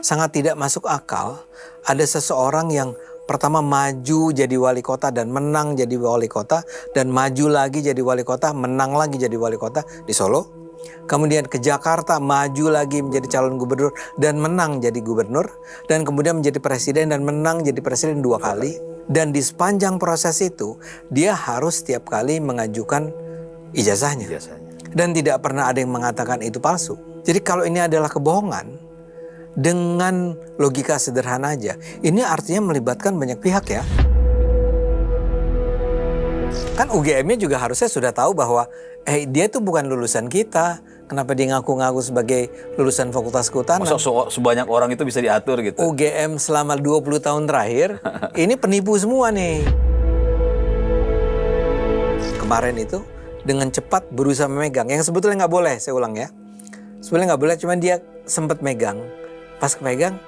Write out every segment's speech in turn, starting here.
sangat tidak masuk akal ada seseorang yang pertama maju jadi wali kota dan menang jadi wali kota, dan maju lagi jadi wali kota, menang lagi jadi wali kota di Solo. Kemudian ke Jakarta, maju lagi menjadi calon gubernur dan menang jadi gubernur. Dan kemudian menjadi presiden dan menang jadi presiden 2 kali. Dan di sepanjang proses itu, dia harus setiap kali mengajukan ijazahnya. Dan tidak pernah ada yang mengatakan itu palsu. Jadi kalau ini adalah kebohongan, dengan logika sederhana aja, ini artinya melibatkan banyak pihak ya. Kan UGM-nya juga harusnya sudah tahu bahwa dia tuh bukan lulusan kita. Kenapa dia ngaku-ngaku sebagai lulusan Fakultas Kehutanan? Masa sebanyak orang itu bisa diatur gitu? UGM selama 20 tahun terakhir, ini penipu semua nih. Kemarin itu dengan cepat berusaha memegang, yang sebetulnya nggak boleh, saya ulang ya. Sebenarnya nggak boleh, cuman dia sempat megang. Pas kepegang,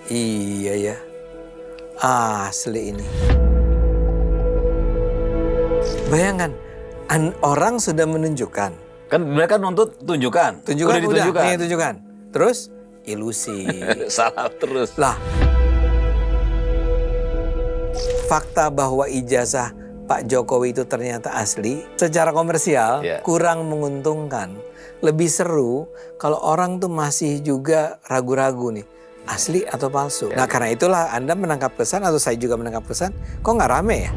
iya ya, asli ini. Bayangkan, orang sudah menunjukkan. Kan mereka nuntut tunjukkan. Udah ditunjukkan. Nih tunjukkan. Terus ilusi. Salah terus. Lah, fakta bahwa ijazah Pak Jokowi itu ternyata asli, secara komersial kurang menguntungkan. Lebih seru kalau orang tuh masih juga ragu-ragu nih, asli atau palsu. Nah karena itulah Anda menangkap kesan, atau saya juga menangkap kesan, kok nggak rame ya?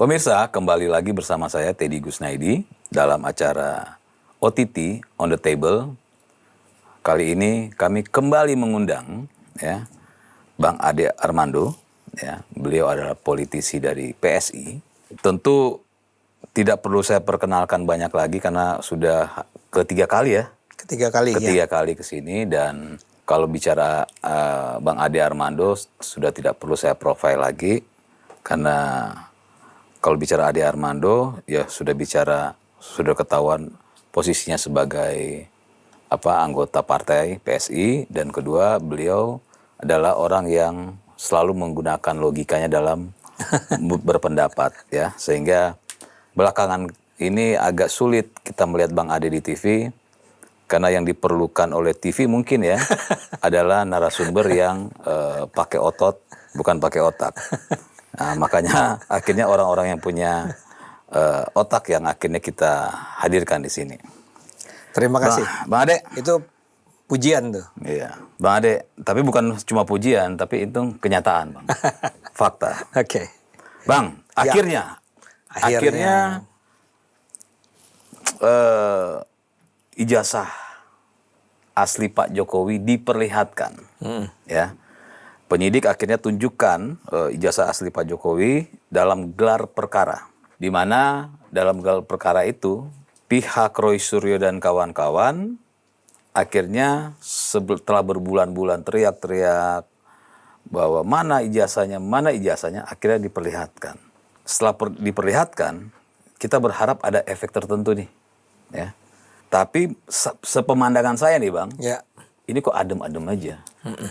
Pemirsa, kembali lagi bersama saya Teddy Gusnaidi dalam acara OTT On The Table. Kali ini kami kembali mengundang ya Bang Ade Armando. Ya, beliau adalah politisi dari PSI. Tentu tidak perlu saya perkenalkan banyak lagi karena sudah ketiga kali ya. Ketiga kali ke sini, dan kalau bicara Bang Ade Armando sudah tidak perlu saya profile lagi, karena kalau bicara Ade Armando ya sudah ketahuan posisinya sebagai anggota partai PSI, dan kedua beliau adalah orang yang selalu menggunakan logikanya dalam berpendapat ya, sehingga belakangan ini agak sulit kita melihat Bang Ade di TV, karena yang diperlukan oleh TV mungkin ya adalah narasumber yang pakai otot bukan pakai otak. Nah, makanya akhirnya orang-orang yang punya otak yang akhirnya kita hadirkan di sini. Terima kasih Bang Ade. Itu pujian tuh. Iya, Bang Ade, tapi bukan cuma pujian, tapi itu kenyataan, Bang. Fakta. Oke. Bang, akhirnya ijazah asli Pak Jokowi diperlihatkan. Ya. Penyidik akhirnya tunjukkan ijazah asli Pak Jokowi dalam gelar perkara. Di mana dalam gelar perkara itu pihak Roy Suryo dan kawan-kawan akhirnya setelah berbulan-bulan teriak-teriak bahwa mana ijazahnya, akhirnya diperlihatkan. Setelah diperlihatkan, kita berharap ada efek tertentu nih, ya. Tapi sepemandangan saya nih Bang, ini kok adem-adem aja,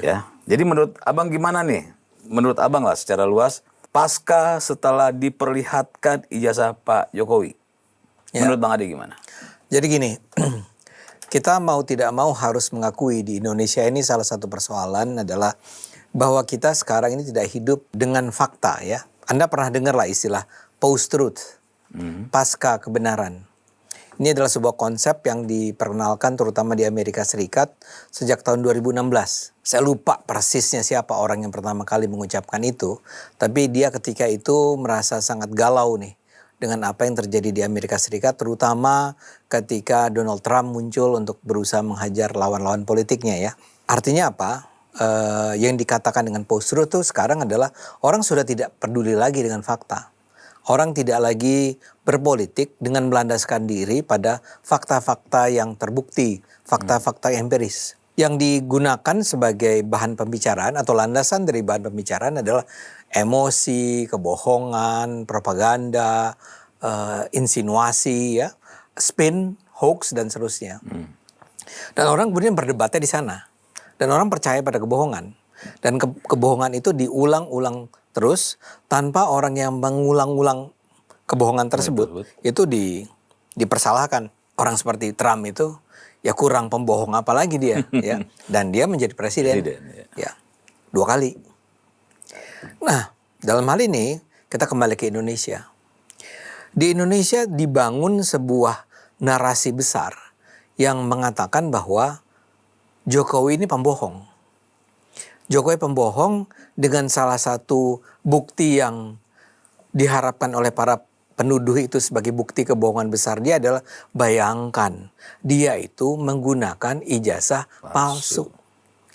ya. Jadi menurut Abang gimana nih? Menurut Abang lah secara luas, pasca setelah diperlihatkan ijazah Pak Jokowi, menurut Bang Ade gimana? Jadi gini. Kita mau tidak mau harus mengakui di Indonesia ini salah satu persoalan adalah bahwa kita sekarang ini tidak hidup dengan fakta ya. Anda pernah dengar lah istilah post-truth, pasca kebenaran. Ini adalah sebuah konsep yang diperkenalkan terutama di Amerika Serikat sejak tahun 2016. Saya lupa persisnya siapa orang yang pertama kali mengucapkan itu. Tapi dia ketika itu merasa sangat galau nih dengan apa yang terjadi di Amerika Serikat, terutama ketika Donald Trump muncul untuk berusaha menghajar lawan-lawan politiknya ya. Artinya apa? Yang dikatakan dengan post-truth itu sekarang adalah orang sudah tidak peduli lagi dengan fakta. Orang tidak lagi berpolitik dengan melandaskan diri pada fakta-fakta yang terbukti, fakta-fakta empiris. Yang digunakan sebagai bahan pembicaraan atau landasan dari bahan pembicaraan adalah emosi, kebohongan, propaganda, insinuasi, ya, spin, hoax, dan seterusnya. Dan orang kemudian berdebatnya di sana. Dan orang percaya pada kebohongan. Dan kebohongan itu diulang-ulang terus tanpa orang yang mengulang-ulang kebohongan tersebut itu dipersalahkan. Orang seperti Trump itu ya kurang pembohong apalagi dia ya, dan dia menjadi presiden ya 2 kali. Nah, dalam hal ini kita kembali ke Indonesia. Di Indonesia dibangun sebuah narasi besar yang mengatakan bahwa Jokowi ini pembohong. Jokowi pembohong dengan salah satu bukti yang diharapkan oleh para penuduh itu sebagai bukti kebohongan besar dia adalah, bayangkan dia itu menggunakan ijazah palsu.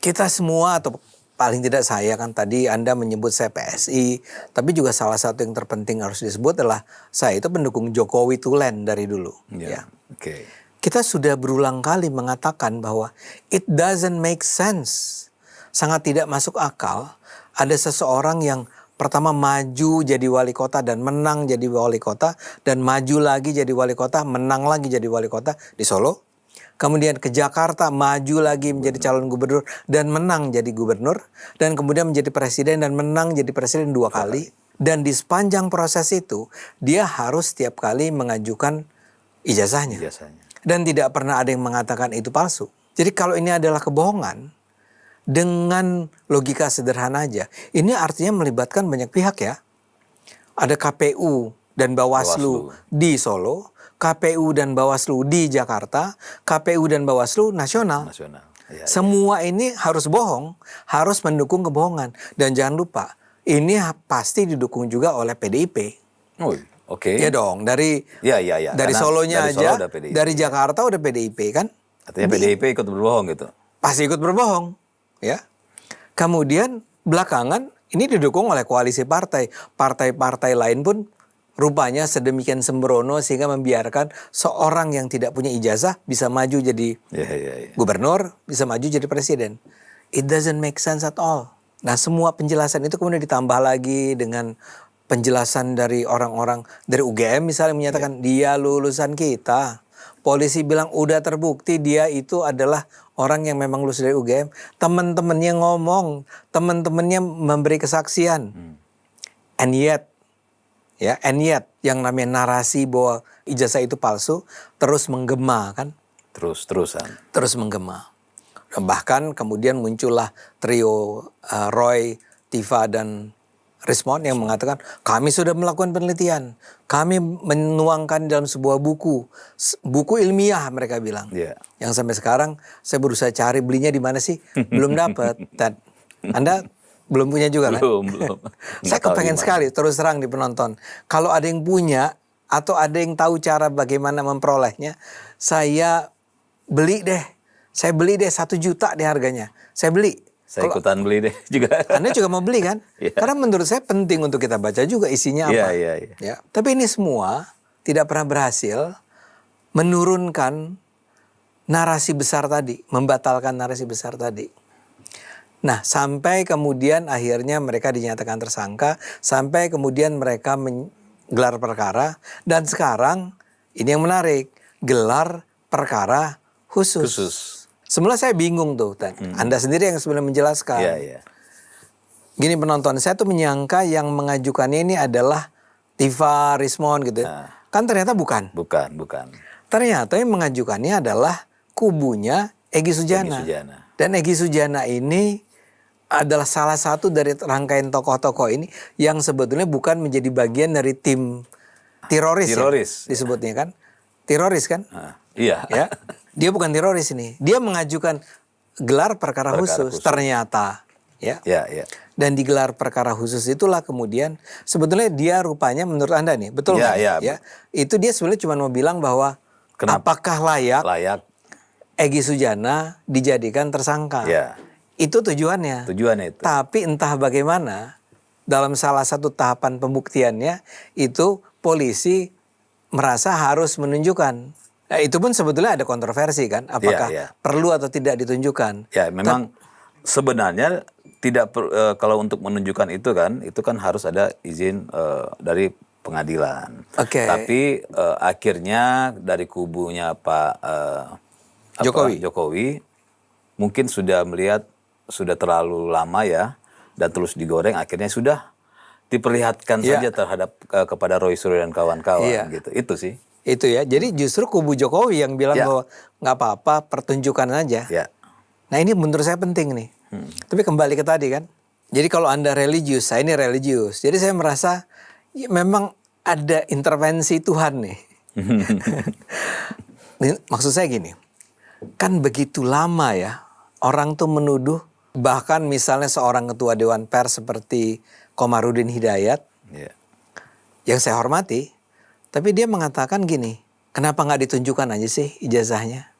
Kita semua, atau paling tidak saya, kan tadi Anda menyebut saya PSI, tapi juga salah satu yang terpenting harus disebut adalah saya itu pendukung Jokowi tulen dari dulu. Ya. Kita sudah berulang kali mengatakan bahwa it doesn't make sense. Sangat tidak masuk akal ada seseorang yang pertama maju jadi wali kota dan menang jadi wali kota, dan maju lagi jadi wali kota, menang lagi jadi wali kota di Solo. Kemudian ke Jakarta, maju lagi menjadi calon gubernur dan menang jadi gubernur, dan kemudian menjadi presiden dan menang jadi presiden 2 kali. Dan di sepanjang proses itu dia harus setiap kali mengajukan ijazahnya. Dan tidak pernah ada yang mengatakan itu palsu. Jadi kalau ini adalah kebohongan, dengan logika sederhana aja, ini artinya melibatkan banyak pihak ya. Ada KPU dan Bawaslu di Solo, KPU dan Bawaslu di Jakarta, KPU dan Bawaslu nasional. Semua ini harus bohong, harus mendukung kebohongan. Dan jangan lupa, ini pasti didukung juga oleh PDIP. Ya dong, dari Solonya dari aja, Solo dari Jakarta udah PDIP kan. Artinya PDIP ikut berbohong gitu? Pasti ikut berbohong. Ya, kemudian belakangan ini didukung oleh koalisi partai. Partai-partai lain pun rupanya sedemikian sembrono sehingga membiarkan seorang yang tidak punya ijazah bisa maju jadi gubernur, bisa maju jadi presiden. It doesn't make sense at all. Nah, semua penjelasan itu kemudian ditambah lagi dengan penjelasan dari orang-orang dari UGM misalnya menyatakan dia lulusan kita. Polisi bilang udah terbukti dia itu adalah orang yang memang lulus dari UGM. Teman-temannya ngomong, teman-temannya memberi kesaksian. And yet, yang namanya narasi bahwa ijazah itu palsu terus menggema kan? Terus menggema. Bahkan kemudian muncullah trio Roy, Tifa dan Rismond yang mengatakan kami sudah melakukan penelitian, kami menuangkan dalam sebuah buku ilmiah mereka bilang, yang sampai sekarang saya berusaha cari belinya di mana sih, belum dapat. Dan Anda belum punya juga kan? Belum. Saya kepengen sekali terus terang di penonton, kalau ada yang punya atau ada yang tahu cara bagaimana memperolehnya, saya beli deh 1 juta deh harganya, saya beli. Saya ikutan beli deh juga. Anda juga mau beli kan? Karena menurut saya penting untuk kita baca juga isinya apa. Ya. Tapi ini semua tidak pernah berhasil menurunkan narasi besar tadi, membatalkan narasi besar tadi. Nah, sampai kemudian akhirnya mereka dinyatakan tersangka, sampai kemudian mereka menggelar perkara, dan sekarang ini yang menarik, gelar perkara khusus. Semula saya bingung tuh, Anda sendiri yang sebenarnya menjelaskan. Gini penonton, saya tuh menyangka yang mengajukannya ini adalah Tifa Rismond gitu. Kan ternyata bukan. Bukan. Ternyata yang mengajukannya adalah kubunya Egy Sujana. Dan Egy Sujana ini adalah salah satu dari rangkaian tokoh-tokoh ini yang sebetulnya bukan menjadi bagian dari tim teroris. Ya, disebutnya kan. Teroris kan? Iya. Ya. Dia bukan teroris ini. Dia mengajukan gelar perkara khusus ternyata. Ya. Dan di gelar perkara khusus itulah kemudian sebetulnya dia rupanya menurut Anda nih, betul nggak? Ya. Itu dia sebenarnya cuma mau bilang bahwa apakah layak Egy Sujana dijadikan tersangka. Itu tujuannya. Itu. Tapi entah bagaimana dalam salah satu tahapan pembuktiannya itu polisi merasa harus menunjukkan. Nah, itu pun sebetulnya ada kontroversi kan, apakah perlu atau tidak ditunjukkan. Ya, memang sebenarnya tidak kalau untuk menunjukkan itu kan harus ada izin dari pengadilan. Tapi akhirnya dari kubunya Pak Jokowi mungkin sudah melihat sudah terlalu lama ya dan terus digoreng, akhirnya sudah diperlihatkan Iya. saja terhadap kepada Roy Suryo dan kawan-kawan Iya. gitu. Itu sih. Itu ya. Jadi justru kubu Jokowi yang bilang Ya. bahwa nggak apa-apa, pertunjukan aja. Ya. Nah ini menurut saya penting nih. Tapi kembali ke tadi kan. Jadi kalau Anda religius, saya ini religius. Jadi saya merasa ya, memang ada intervensi Tuhan nih. Maksud saya gini. Kan begitu lama ya orang tuh menuduh, bahkan misalnya seorang ketua Dewan Pers seperti Komarudin Hidayat Ya. yang saya hormati, tapi dia mengatakan gini, kenapa nggak ditunjukkan aja sih ijazahnya?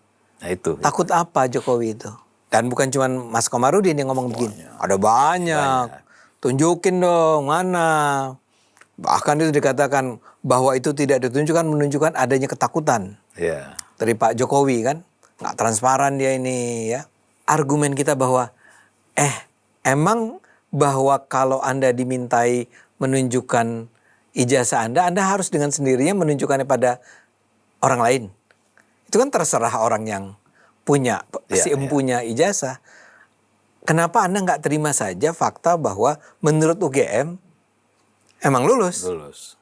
Nah itu. Takut apa Jokowi itu? Dan bukan cuma Mas Komarudin yang ngomong begini. Ada banyak. Tunjukin dong mana. Bahkan itu dikatakan bahwa itu tidak ditunjukkan, menunjukkan adanya ketakutan Ya. dari Pak Jokowi kan. Nggak transparan dia ini ya. Argumen kita bahwa emang bahwa kalau Anda dimintai menunjukkan ijazah Anda harus dengan sendirinya menunjukkannya pada orang lain. Itu kan terserah orang yang punya, si empunya ijazah. Kenapa Anda nggak terima saja fakta bahwa menurut UGM emang lulus?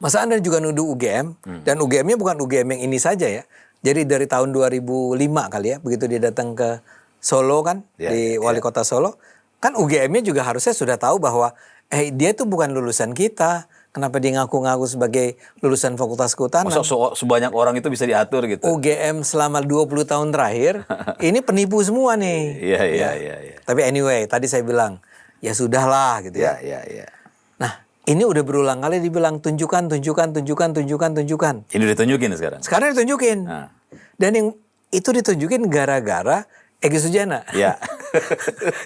Masa Anda juga nuduh UGM? Dan UGM-nya bukan UGM yang ini saja ya. Jadi dari tahun 2005 kali ya, begitu dia datang ke Solo kan, di wali kota Solo, kan UGM-nya juga harusnya sudah tahu bahwa dia tuh bukan lulusan kita. Kenapa dia ngaku-ngaku sebagai lulusan Fakultas Kehutanan? Masa sebanyak orang itu bisa diatur gitu? UGM selama 20 tahun terakhir, ini penipu semua nih. Iya. Tapi anyway, tadi saya bilang, ya sudahlah gitu ya. Iya. Nah, ini udah berulang kali dibilang tunjukkan. Ini ditunjukin sekarang? Sekarang ditunjukin. Nah. Dan yang itu ditunjukin gara-gara Egy Sujana. Ya.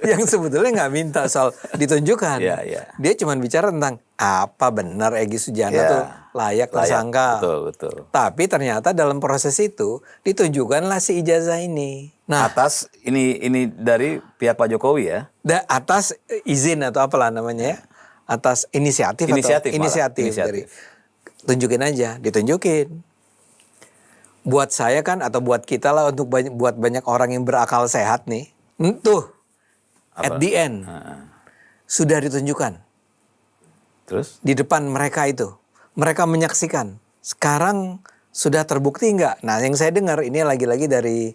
Yang sebetulnya nggak minta soal ditunjukkan. Iya. Dia cuma bicara tentang apa benar Egy Sujana tuh layak tersangka. Betul. Tapi ternyata dalam proses itu ditunjukkanlah si ijazah ini. Nah, Atas ini dari pihak Pak Jokowi ya? atas izin atau apalah namanya ya. Atas inisiatif dari tunjukin aja, ditunjukin. Buat saya kan atau buat kita lah untuk buat banyak orang yang berakal sehat nih. Tuh. At the end. Sudah ditunjukkan. Terus? Di depan mereka itu. Mereka menyaksikan. Sekarang sudah terbukti nggak? Nah, yang saya dengar ini lagi-lagi dari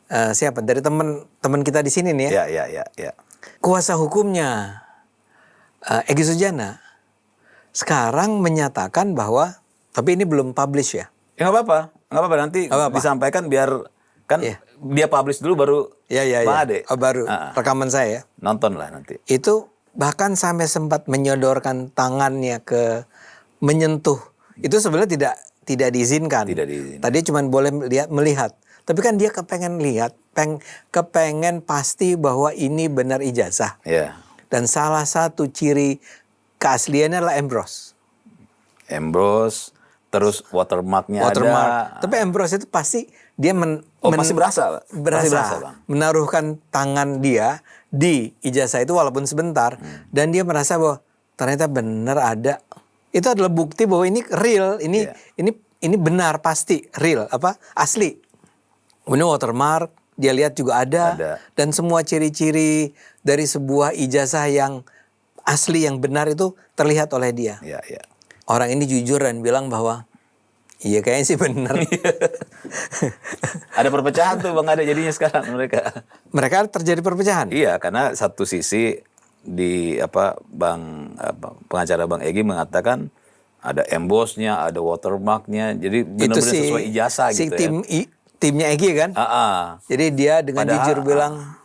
siapa? Dari teman kita di sini nih ya. Ya. Kuasa hukumnya Egy Sujana sekarang menyatakan bahwa, tapi ini belum publish ya. Ya nggak apa-apa nanti disampaikan biar kan dia publish dulu baru Bang Ade. Baru rekaman saya ya. Nonton lah nanti. Itu bahkan sampai sempat menyodorkan tangannya ke menyentuh. Itu sebenarnya tidak diizinkan. Tadi cuma boleh melihat. Tapi kan dia kepengen lihat, kepengen pasti bahwa ini benar ijazah. Iya. Dan salah satu ciri keasliannya adalah emboss, terus watermarknya ada. Tapi emboss itu pasti dia masih berasa, Bang. Menaruhkan tangan dia di ijazah itu walaupun sebentar, dan dia merasa bahwa ternyata benar ada. Itu adalah bukti bahwa ini real, ini benar pasti real, asli. Ini watermark, dia lihat juga ada. Dan semua ciri-ciri dari sebuah ijazah yang asli, yang benar itu terlihat oleh dia. Iya. Orang ini jujur dan bilang bahwa iya kayaknya sih benar. Ada perpecahan tuh Bang Ade jadinya sekarang mereka. Mereka terjadi perpecahan. Iya, karena satu sisi di pengacara Bang Egy mengatakan ada embossnya, ada watermarknya, jadi benar-benar sesuai ijazah gitu ya. Timnya Egy kan. Jadi dia dengan jujur bilang.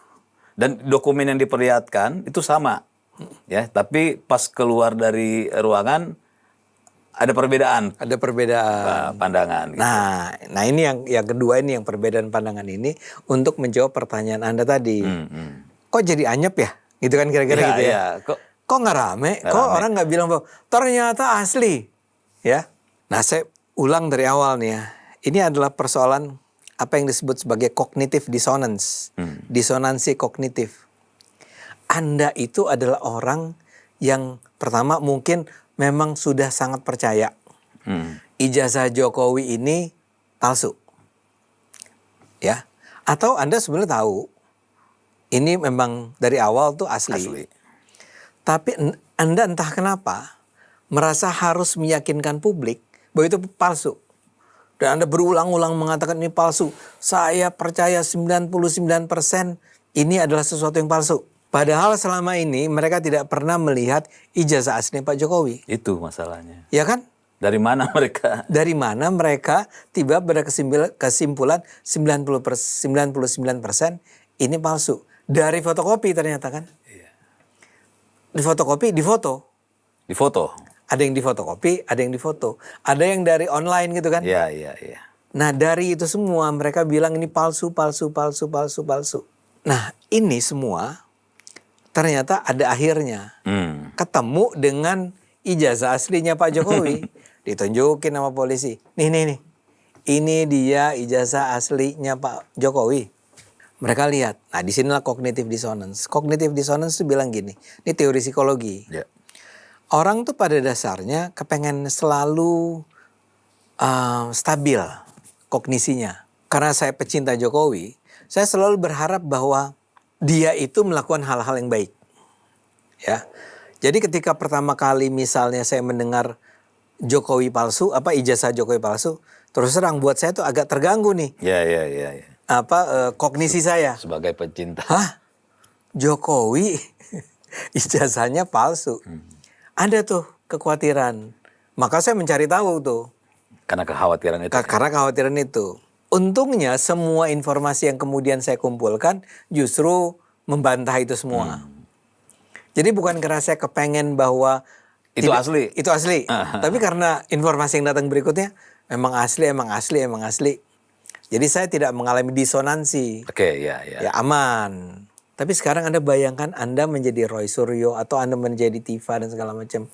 Dan dokumen yang diperlihatkan itu sama, ya. Tapi pas keluar dari ruangan ada perbedaan. Pandangan. Gitu. Nah ini yang kedua ini yang perbedaan pandangan ini untuk menjawab pertanyaan Anda tadi. Kok jadi anyep ya? Gitu kan kira-kira gitu ya. Kok nggak rame? Kok orang nggak bilang bahwa ternyata asli? Ya. Nah saya ulang dari awal nih ya. Ini adalah persoalan apa yang disebut sebagai cognitive dissonance. Disonansi kognitif. Anda itu adalah orang yang pertama mungkin memang sudah sangat percaya. Ijazah Jokowi ini palsu. Ya. Atau Anda sebenarnya tahu ini memang dari awal tuh asli. Tapi Anda entah kenapa merasa harus meyakinkan publik bahwa itu palsu. Dan Anda berulang-ulang mengatakan ini palsu. Saya percaya 99% ini adalah sesuatu yang palsu. Padahal selama ini mereka tidak pernah melihat ijazah asli Pak Jokowi. Itu masalahnya. Ya kan? Dari mana mereka? Dari mana mereka tiba pada kesimpulan 99% ini palsu. Dari fotokopi ternyata kan. Di fotokopi, di foto. Di foto. Ada yang di fotokopi, ada yang di foto. Ada yang dari online gitu kan. Iya. Nah dari itu semua mereka bilang ini palsu. Nah ini semua ternyata ada akhirnya. Ketemu dengan ijazah aslinya Pak Jokowi. Ditunjukin sama polisi. Nih. Ini dia ijazah aslinya Pak Jokowi. Mereka lihat. Nah disinilah cognitive dissonance. Cognitive dissonance itu bilang gini. Ini teori psikologi. Ya. Orang tuh pada dasarnya kepengen selalu stabil kognisinya. Karena saya pecinta Jokowi, saya selalu berharap bahwa dia itu melakukan hal-hal yang baik. Ya. Jadi ketika pertama kali misalnya saya mendengar Jokowi palsu, ijazah Jokowi palsu, terus terang buat saya tuh agak terganggu nih. Ya. Kognisi saya. Sebagai pecinta. Hah? Jokowi ijazahnya palsu. Ada tuh kekhawatiran. Maka saya mencari tahu tuh. Karena kekhawatiran itu. Karena kekhawatiran itu. Untungnya semua informasi yang kemudian saya kumpulkan justru membantah itu semua. Jadi bukan karena saya kepengen bahwa Itu asli. Itu asli. Tapi karena informasi yang datang berikutnya emang asli. Jadi saya tidak mengalami disonansi. Oke, ya. Ya aman. Tapi sekarang Anda bayangkan Anda menjadi Roy Suryo atau Anda menjadi Tifa dan segala macam.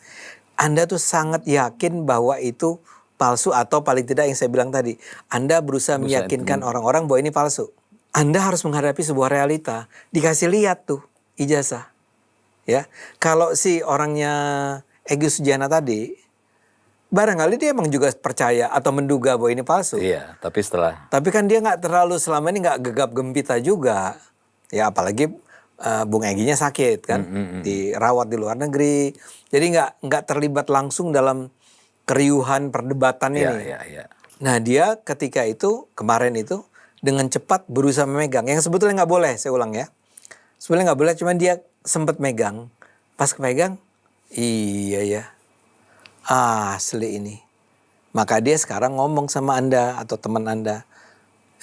Anda tuh sangat yakin bahwa itu palsu atau paling tidak yang saya bilang tadi. Anda berusaha meyakinkan orang-orang bahwa ini palsu. Anda harus menghadapi sebuah realita. Dikasih lihat tuh ijazah. Ya, kalau si orangnya Egy Sujana tadi, barangkali dia emang juga percaya atau menduga bahwa ini palsu. Iya, tapi setelah. Tapi kan dia nggak terlalu selama ini nggak gegap gempita juga. Ya apalagi Bung Egy-nya sakit kan, dirawat di luar negeri. Jadi nggak terlibat langsung dalam keriuhan perdebatan ini. Iya. Nah dia ketika itu kemarin itu dengan cepat berusaha memegang. Yang sebetulnya nggak boleh, saya ulang ya. Sebenarnya nggak boleh, cuman dia sempat megang. Pas kepegang, iya ya, asli ini. Maka dia sekarang ngomong sama Anda atau teman Anda,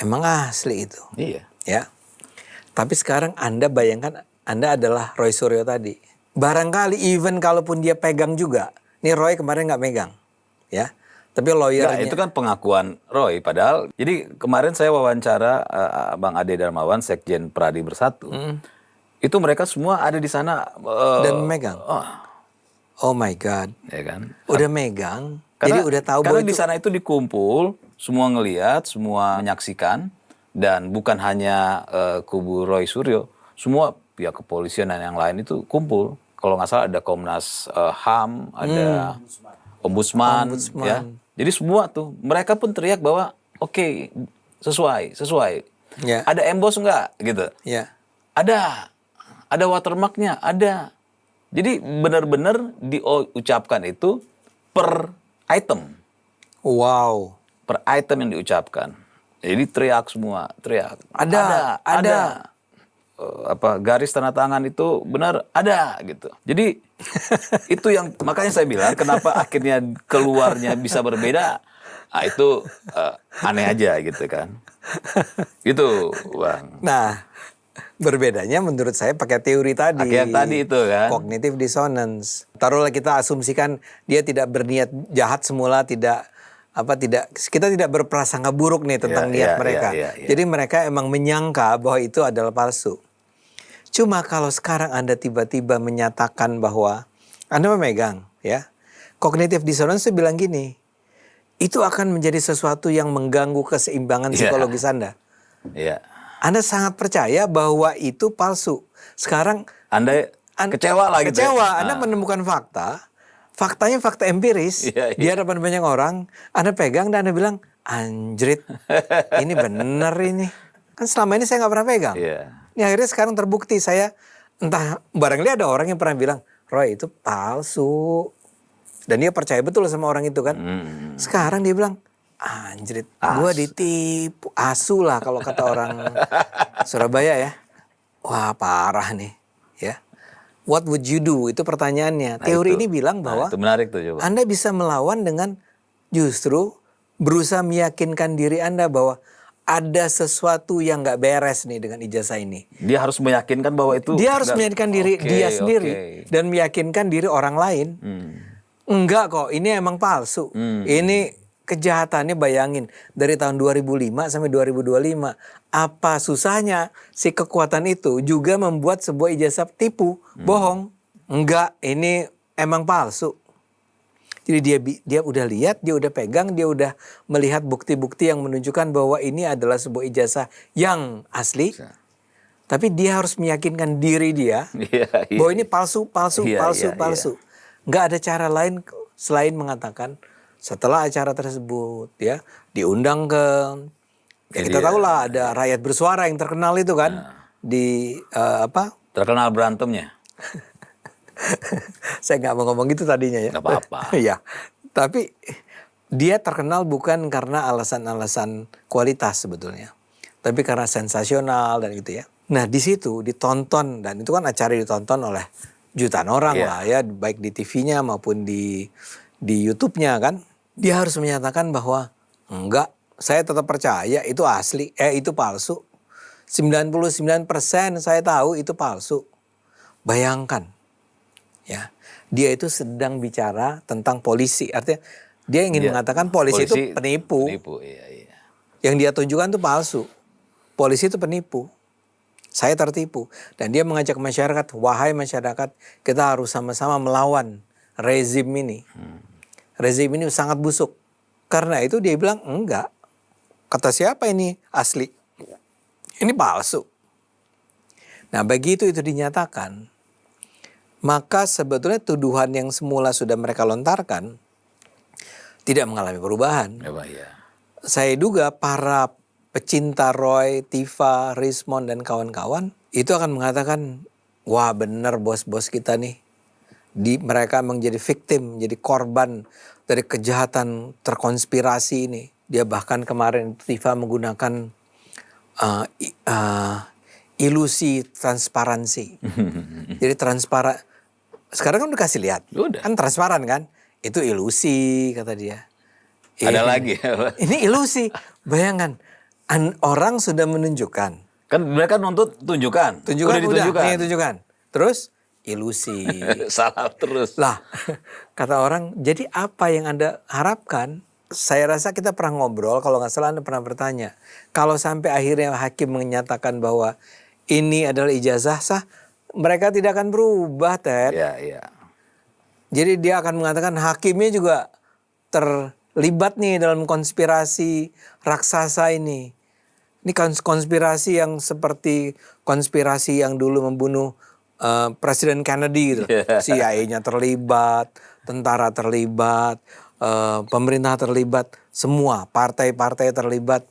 emang asli itu. Iya. Ya. Tapi sekarang Anda bayangkan Anda adalah Roy Suryo tadi. Barangkali even kalaupun dia pegang juga, nih Roy kemarin nggak megang, ya. Tapi lawyernya. Nah, itu kan pengakuan Roy. Padahal, jadi kemarin saya wawancara Bang Ade Darmawan, Sekjen Pradi Bersatu. Itu mereka semua ada di sana. Dan megang. Oh my God. Ya kan? Udah megang. Karena, jadi udah tahu karena bahwa di sana itu dikumpul, semua ngelihat, semua menyaksikan. Dan bukan hanya kubu Roy Suryo. Semua pihak kepolisian dan yang lain itu kumpul. Kalau nggak salah ada Komnas HAM, ada Ombudsman. Ya. Jadi semua tuh, mereka pun teriak bahwa oke, sesuai. Ya. Ada embos nggak gitu? Ya. Ada watermarknya, ada. Jadi benar-benar diucapkan itu per item. Wow. Per item yang diucapkan. Jadi teriak semua, teriak. Ada. Garis tanda tangan itu benar ada gitu. Jadi itu yang makanya saya bilang kenapa akhirnya keluarnya bisa berbeda. Nah, itu aneh aja gitu kan. Gitu, Bang. Nah, berbedanya menurut saya pakai teori tadi. Pakai yang tadi itu kan. Cognitive dissonance. Taruhlah kita asumsikan dia tidak berniat jahat semula, kita tidak berprasangka buruk nih tentang niat mereka. Jadi mereka emang menyangka bahwa itu adalah palsu. Cuma kalau sekarang Anda tiba-tiba menyatakan bahwa Anda memegang, ya. Cognitive dissonance itu bilang gini, itu akan menjadi sesuatu yang mengganggu keseimbangan psikologis Anda. Iya. Anda sangat percaya bahwa itu palsu. Sekarang Anda kecewa lah gitu. Kecewa, Anda menemukan fakta. Faktanya fakta empiris. Di hadapan banyak orang. Anda pegang dan Anda bilang, anjrit, ini bener ini. Kan selama ini saya nggak pernah pegang. Ini akhirnya sekarang terbukti saya, entah barangkali ada orang yang pernah bilang, Roy itu palsu. Dan dia percaya betul sama orang itu kan. Sekarang dia bilang, anjrit, gue ditipu. Asu lah kalau kata orang Surabaya ya. Wah parah nih. Ya. What would you do? Itu pertanyaannya. Nah, Teori itu. ini bilang Nah, bahwa itu menarik tuh coba. Anda bisa melawan dengan justru berusaha meyakinkan diri Anda bahwa ada sesuatu yang nggak beres nih dengan ijazah ini. Dia harus meyakinkan bahwa itu. Dia harus meyakinkan diri dia sendiri dan meyakinkan diri orang lain. Enggak kok, ini emang palsu. Ini kejahatannya bayangin dari tahun 2005 sampai 2025. Apa susahnya si kekuatan itu juga membuat sebuah ijazah tipu, bohong. Enggak, ini emang palsu. Jadi dia udah lihat, dia udah pegang, dia udah melihat bukti-bukti yang menunjukkan bahwa ini adalah sebuah ijazah yang asli. Tapi dia harus meyakinkan diri dia bahwa ini palsu. Nggak ada cara lain selain mengatakan setelah acara tersebut ya diundang ke kita tahu lah ada rakyat bersuara yang terkenal itu kan di terkenal berantemnya. Saya nggak mau ngomong gitu tadinya ya. Nggak apa-apa. Ya, tapi dia terkenal bukan karena alasan-alasan kualitas sebetulnya, tapi karena sensasional dan gitu ya. Nah di situ ditonton dan itu kan acara ditonton oleh jutaan orang lah ya, baik di TV-nya maupun di YouTube-nya kan. Dia harus menyatakan bahwa enggak, saya tetap percaya itu asli, itu palsu. 99% saya tahu itu palsu. Bayangkan, ya, dia itu sedang bicara tentang polisi. Artinya dia ingin mengatakan polisi itu penipu. Iya. Yang dia tunjukkan itu palsu. Polisi itu penipu. Saya tertipu. Dan dia mengajak masyarakat, wahai masyarakat, kita harus sama-sama melawan rezim ini. Rezim ini sangat busuk. Karena itu dia bilang, enggak. Kata siapa ini asli? Ini palsu. Nah begitu itu dinyatakan, maka sebetulnya tuduhan yang semula sudah mereka lontarkan tidak mengalami perubahan. Ya. Saya duga para pecinta Roy, Tifa, Rismond dan kawan-kawan itu akan mengatakan, wah benar bos-bos kita nih. Mereka memang jadi victim, jadi korban dari kejahatan terkonspirasi ini. Dia bahkan kemarin Tifa menggunakan ilusi transparansi. Jadi transparan. Sekarang kan udah kasih lihat. Udah. Kan transparan kan? Itu ilusi kata dia. Ada lagi. Ini ilusi. Bayangkan. Orang sudah menunjukkan. Kan mereka nuntut tunjukkan. Tunjukkan Udah ditunjukkan. Nih tunjukkan. Terus ilusi. Salah terus. Lah, kata orang, jadi apa yang Anda harapkan? Saya rasa kita pernah ngobrol, kalau nggak salah Anda pernah bertanya. Kalau sampai akhirnya hakim menyatakan bahwa ini adalah ijazah sah, mereka tidak akan berubah, Ted. Iya. Jadi dia akan mengatakan hakimnya juga terlibat nih dalam konspirasi raksasa ini. Ini konspirasi yang seperti konspirasi yang dulu membunuh Presiden Kennedy gitu. CIA-nya terlibat, tentara terlibat, pemerintah terlibat, semua partai-partai terlibat.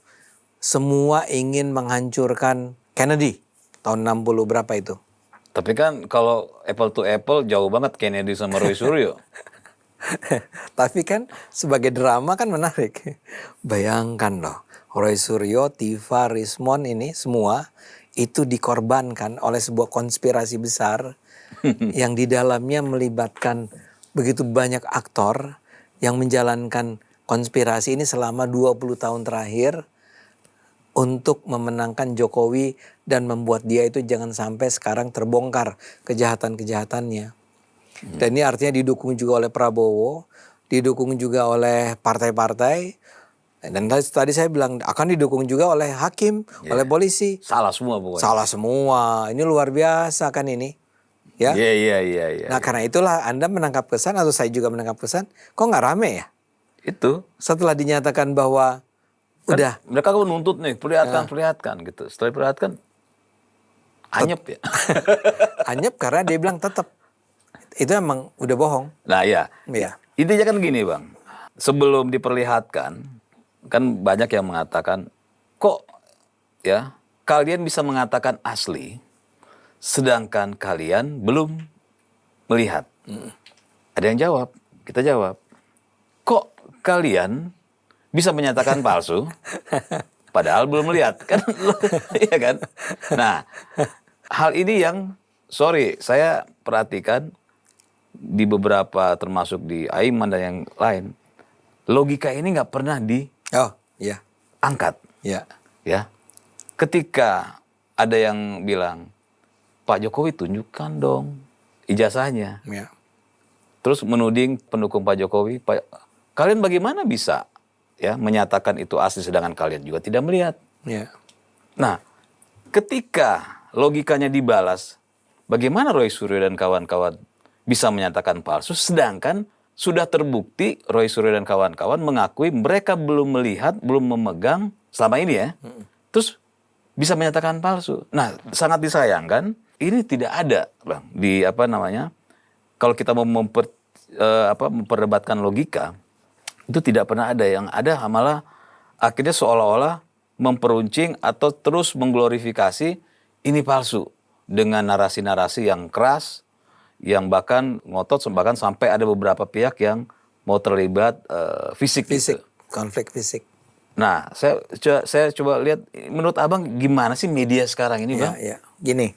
Semua ingin menghancurkan Kennedy tahun 60 berapa itu. Tapi kan kalau apple to apple jauh banget Kennedy sama Roy Suryo. Tapi kan sebagai drama kan menarik. Bayangkan loh, Roy Suryo, Tifa, Rismond ini semua itu dikorbankan oleh sebuah konspirasi besar yang di dalamnya melibatkan begitu banyak aktor yang menjalankan konspirasi ini selama 20 tahun terakhir untuk memenangkan Jokowi dan membuat dia itu jangan sampai sekarang terbongkar kejahatan-kejahatannya. Dan ini artinya didukung juga oleh Prabowo, didukung juga oleh partai-partai. Dan tadi saya bilang akan didukung juga oleh hakim, oleh polisi. Salah semua pokoknya. Salah semua. Ini luar biasa kan ini. Ya. Iya. Nah karena itulah Anda menangkap kesan atau saya juga menangkap kesan. Kok nggak rame ya? Itu. Setelah dinyatakan bahwa Kan udah. mereka kan menuntut nih, perlihatkan gitu. Setelah diperlihatkan, anyep ya. Anyep karena dia bilang tetap. Itu emang udah bohong. Nah ya. Iya. Intinya kan gini Bang. Sebelum diperlihatkan, kan banyak yang mengatakan, kok ya kalian bisa mengatakan asli, sedangkan kalian belum melihat. Ada yang jawab, Kita jawab, kok kalian bisa menyatakan palsu padahal belum melihat kan? Iya kan? Nah, hal ini yang sorry saya perhatikan di beberapa termasuk di Aiman dan yang lain, logika ini nggak pernah Oh, iya. diangkat. Iya. Ya, ketika ada yang bilang Pak Jokowi tunjukkan dong ijazahnya, Iya. terus menuding pendukung Pak Jokowi, kalian bagaimana bisa ya menyatakan itu asli sedangkan kalian juga tidak melihat? Iya. Nah, ketika logikanya dibalas, bagaimana Roy Suryo dan kawan-kawan bisa menyatakan palsu sedangkan sudah terbukti Roy Suryo dan kawan-kawan mengakui mereka belum melihat, belum memegang selama ini ya. Terus bisa menyatakan palsu. Nah, sangat disayangkan ini tidak ada, Bang, di apa namanya? Kalau kita mau memperdebatkan logika, itu tidak pernah ada. Yang ada malah akhirnya seolah-olah memperuncing atau terus mengglorifikasi ini palsu dengan narasi-narasi yang keras, yang bahkan ngotot, bahkan sampai ada beberapa pihak yang mau terlibat fisik. Fisik, Gitu. konflik fisik. Nah, saya coba lihat, menurut Abang gimana sih media sekarang ini, Bang? Ya, ya. Gini,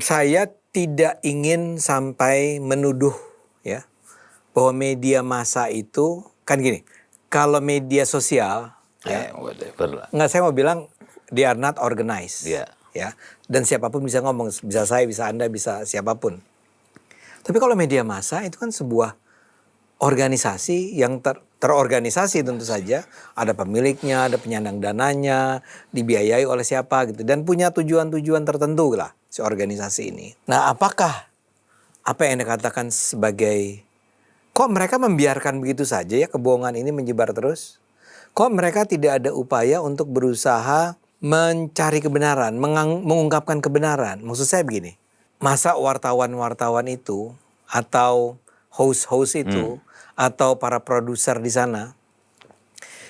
saya tidak ingin sampai menuduh ya bahwa media massa itu kan gini. Kalau media sosial, ya, Whatever lah. nggak, saya mau bilang they are not organized, Iya. ya. Dan siapapun bisa ngomong, bisa saya, bisa Anda, bisa siapapun. Tapi kalau media massa itu kan sebuah organisasi yang terorganisasi tentu saja, ada pemiliknya, ada penyandang dananya, dibiayai oleh siapa gitu, dan punya tujuan-tujuan tertentu lah si organisasi ini. Nah, apakah apa yang dikatakan sebagai kok mereka membiarkan begitu saja ya kebohongan ini menyebar terus? Kok mereka tidak ada upaya untuk berusaha mencari kebenaran, mengungkapkan kebenaran? Maksud saya begini, masa wartawan-wartawan itu atau host-host itu atau para produser di sana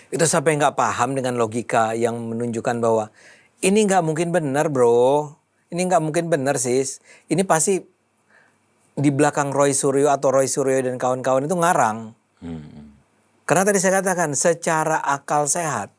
itu sampai nggak paham dengan logika yang menunjukkan bahwa ini nggak mungkin benar bro, ini nggak mungkin benar sis, ini pasti di belakang Roy Suryo atau Roy Suryo dan kawan-kawan itu ngarang. Karena tadi saya katakan secara akal sehat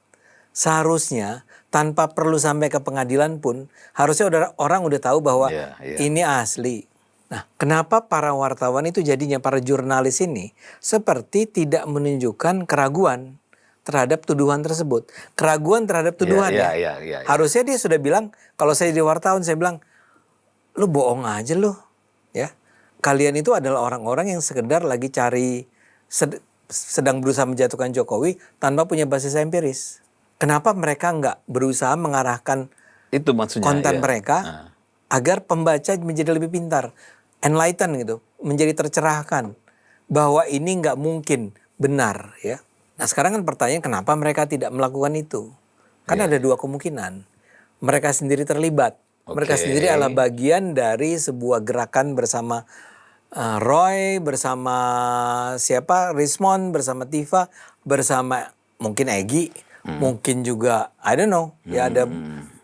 seharusnya tanpa perlu sampai ke pengadilan pun harusnya orang udah tahu bahwa ini asli. Nah, kenapa para wartawan itu jadinya, para jurnalis ini seperti tidak menunjukkan keraguan terhadap tuduhan tersebut. Keraguan terhadap tuduhan ya. Harusnya dia sudah bilang, kalau saya di wartawan saya bilang, lu bohong aja lu. Ya. Kalian itu adalah orang-orang yang sekedar lagi sedang berusaha menjatuhkan Jokowi tanpa punya basis empiris. Kenapa mereka nggak berusaha mengarahkan itu maksudnya, konten mereka agar pembaca menjadi lebih pintar, enlighten gitu, menjadi tercerahkan bahwa ini nggak mungkin benar ya. Nah sekarang kan pertanyaan, kenapa mereka tidak melakukan itu? Kan ada dua kemungkinan. Mereka sendiri terlibat, mereka sendiri adalah bagian dari sebuah gerakan bersama Roy, bersama siapa, Rismond, bersama Tifa, bersama mungkin Egy, mungkin juga I don't know ya, ada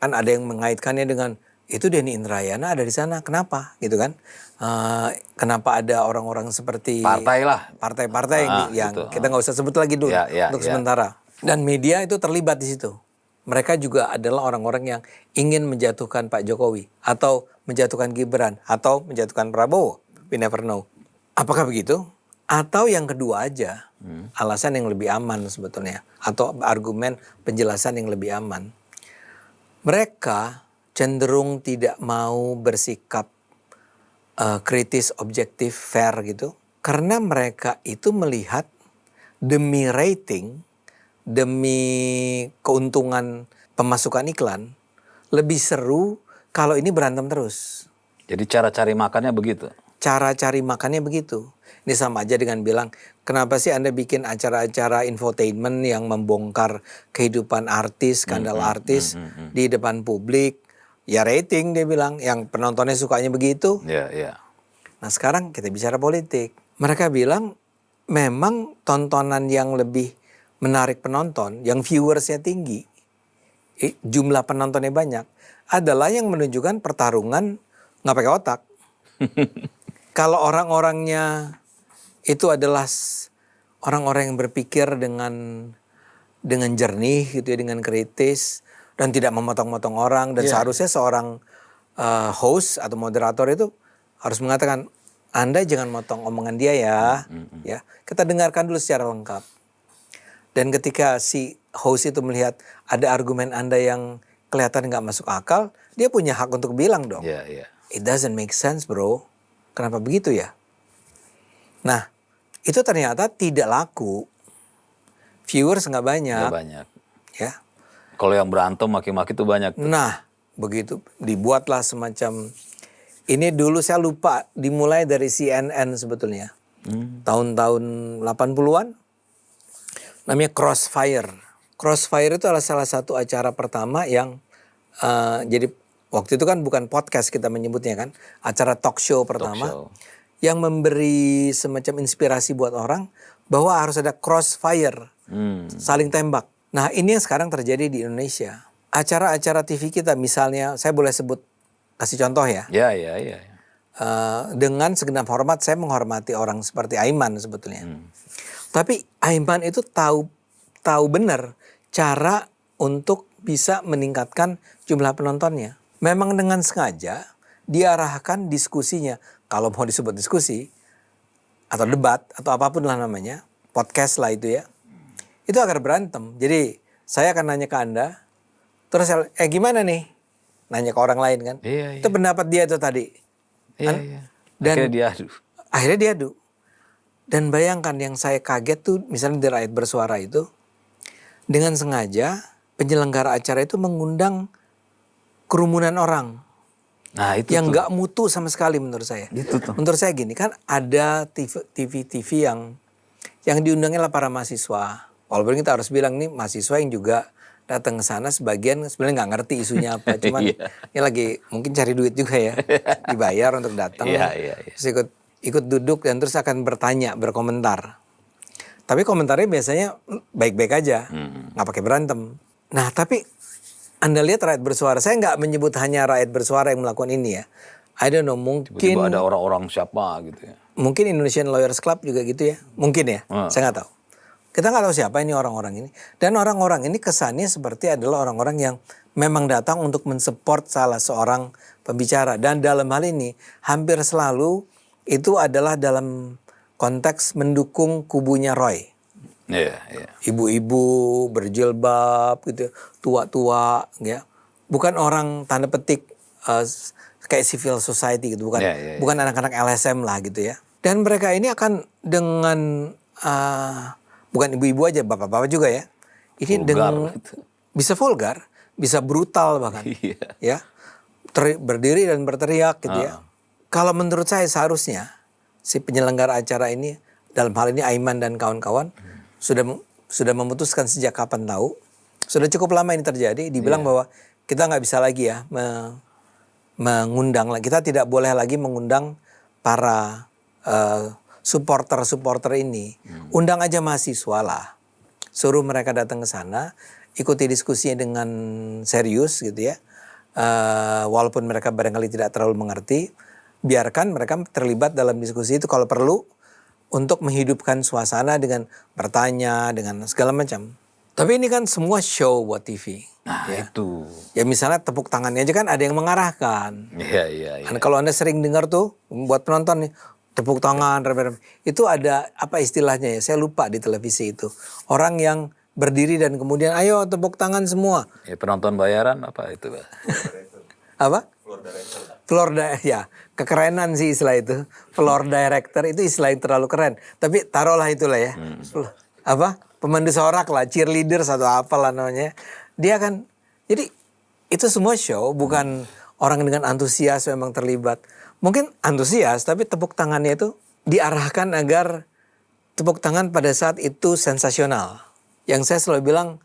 kan ada yang mengaitkannya dengan itu Denny Indrayana ada di sana, kenapa gitu kan? Kenapa ada orang-orang seperti partai-partai yang gitu. Kita nggak usah sebut lagi dulu untuk sementara. Dan media itu terlibat di situ. Mereka juga adalah orang-orang yang ingin menjatuhkan Pak Jokowi atau menjatuhkan Gibran atau menjatuhkan Prabowo. We never know. Apakah begitu? Atau yang kedua aja, alasan yang lebih aman sebetulnya, atau argumen penjelasan yang lebih aman. Mereka cenderung tidak mau bersikap kritis, objektif, fair gitu, karena mereka itu melihat demi rating, demi keuntungan pemasukan iklan, lebih seru kalau ini berantem terus. Jadi cara cari makannya begitu? Cara cari makannya begitu. Ini sama aja dengan bilang, kenapa sih Anda bikin acara-acara infotainment yang membongkar kehidupan artis, skandal artis di depan publik? Ya rating, dia bilang, yang penontonnya sukanya begitu. Nah sekarang kita bicara politik. Mereka bilang memang tontonan yang lebih menarik penonton, yang viewersnya tinggi, jumlah penontonnya banyak, adalah yang menunjukkan pertarungan nggak pakai otak. kalau orang-orangnya itu adalah orang-orang yang berpikir dengan jernih gitu ya, dengan kritis dan tidak memotong-motong orang, dan seharusnya seorang host atau moderator itu harus mengatakan, Anda jangan motong omongan dia ya, ya. Kita dengarkan dulu secara lengkap. Dan ketika si host itu melihat ada argumen Anda yang kelihatan nggak masuk akal, dia punya hak untuk bilang dong. Iya, iya. It doesn't make sense, bro. Kenapa begitu ya? Nah, itu ternyata tidak laku. Viewers nggak banyak. Nggak banyak. Ya. Kalau yang berantem maki-maki tuh banyak. Nah, begitu dibuatlah semacam ini, dulu saya lupa, dimulai dari CNN sebetulnya. Tahun-tahun 80-an. Namanya Crossfire. Crossfire itu adalah salah satu acara pertama yang jadi waktu itu kan bukan podcast kita menyebutnya kan, acara talk show pertama show. yang memberi semacam inspirasi buat orang bahwa harus ada crossfire, saling tembak. Nah, ini yang sekarang terjadi di Indonesia. Acara-acara TV kita misalnya, saya boleh sebut, kasih contoh ya. Ya, ya, ya. Dengan segenap hormat, saya menghormati orang seperti Aiman sebetulnya. Tapi Aiman itu tahu benar cara untuk bisa meningkatkan jumlah penontonnya. Memang dengan sengaja diarahkan diskusinya. Kalau mau disebut diskusi atau debat atau apapun lah namanya, podcast lah itu ya. Itu agar berantem. Jadi saya akan nanya ke Anda, terus gimana nih? Nanya ke orang lain kan. Iya, Itu pendapat dia itu tadi. Iya, Kan? iya. Dan Akhirnya dia adu. Dan bayangkan yang saya kaget tuh misalnya di Rakyat Bersuara itu, dengan sengaja penyelenggara acara itu mengundang kerumunan orang. Nah, itu yang tuh. nggak mutu sama sekali menurut saya. Itu tuh. Menurut saya gini, kan ada TV yang diundangnya lah para mahasiswa. Walaupun kita harus bilang nih mahasiswa yang juga datang ke sana sebagian sebenarnya nggak ngerti isunya apa, cuman ini lagi mungkin cari duit juga ya, dibayar untuk datang, terus ikut duduk dan terus akan bertanya, berkomentar. Tapi komentarnya biasanya baik-baik aja, nggak pakai berantem. Nah tapi Anda lihat Rakyat Bersuara, saya nggak menyebut hanya Rakyat Bersuara yang melakukan ini ya. I don't know, mungkin tiba-tiba ada orang-orang siapa gitu ya. Mungkin Indonesian Lawyers Club juga gitu ya, mungkin ya, saya nggak tahu. Kita nggak tahu siapa ini orang-orang ini. Dan orang-orang ini kesannya seperti adalah orang-orang yang memang datang untuk mensupport salah seorang pembicara. Dan dalam hal ini hampir selalu itu adalah dalam konteks mendukung kubunya Roy. Iya, iya. Ibu-ibu berjilbab gitu, tua-tua ya. Bukan orang tanda petik kayak civil society gitu, bukan anak-anak LSM lah gitu ya. Dan mereka ini akan dengan bukan ibu-ibu aja, bapak-bapak juga ya. Ini dengan bisa vulgar, bisa brutal bahkan. Ya. Berdiri dan berteriak gitu ya. Kalau menurut saya seharusnya si penyelenggara acara ini, dalam hal ini Aiman dan kawan-kawan, sudah memutuskan sejak kapan tahu, sudah cukup lama ini terjadi, dibilang bahwa kita nggak bisa lagi ya mengundang, kita tidak boleh lagi mengundang para supporter ini. Undang aja mahasiswa lah, suruh mereka datang ke sana, ikuti diskusinya dengan serius gitu ya. Walaupun mereka barangkali tidak terlalu mengerti, biarkan mereka terlibat dalam diskusi itu kalau perlu, untuk menghidupkan suasana dengan bertanya, dengan segala macam. Tapi ini kan semua show buat TV. Nah ya. itu. Ya misalnya tepuk tangannya aja kan ada yang mengarahkan. Iya. Dan kalau Anda sering dengar tuh buat penonton nih, tepuk tangan, itu ada apa istilahnya ya, saya lupa di televisi itu. Orang yang berdiri dan kemudian ayo tepuk tangan semua. Ya, penonton bayaran apa itu, Pak? Apa? Floor director, ya kekerenan sih istilah itu. Floor director itu istilah yang terlalu keren. Tapi taruhlah itulah ya. Apa? Pemandu sorak lah, cheerleaders atau apalah namanya. Dia kan, jadi itu semua show, bukan orang dengan antusias memang terlibat. Mungkin antusias, tapi tepuk tangannya itu diarahkan agar tepuk tangan pada saat itu sensasional. Yang saya selalu bilang,